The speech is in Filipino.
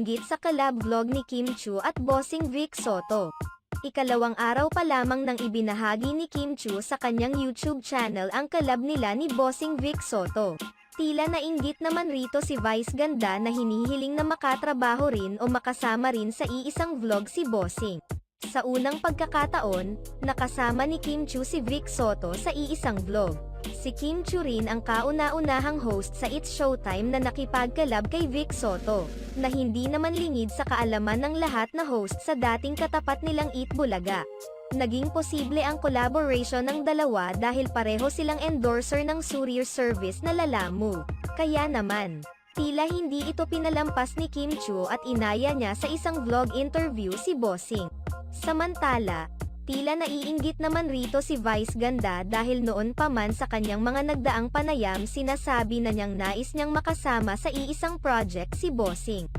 nainggit sa collab vlog ni Kim Chiu at Bossing Vic Soto. Ikalawang araw pa lamang nang ibinahagi ni Kim Chiu sa kanyang YouTube channel ang collab nila ni Bossing Vic Soto. Tila nainggit naman rito si Vice Ganda na hinihiling na makatrabaho rin o makasama rin sa iisang vlog si Bossing. Sa unang pagkakataon, nakasama ni Kim Chiu si Vic Soto sa iisang vlog. Si Kim Chiu rin ang kauna-unahang host sa It's Showtime na nakipagkalab kay Vic Soto, na hindi naman lingid sa kaalaman ng lahat na host sa dating katapat nilang Eat Bulaga. Naging posible ang collaboration ng dalawa dahil pareho silang endorser ng courier service na Lalamove. Kaya naman, tila hindi ito pinalampas ni Kim Chiu at inaya niya sa isang vlog interview si Bossing. Samantala, tila naiinggit naman rito si Vice Ganda dahil noon pa man sa kanyang mga nagdaang panayam sinasabi na niyang nais niyang makasama sa iisang project si Bossing.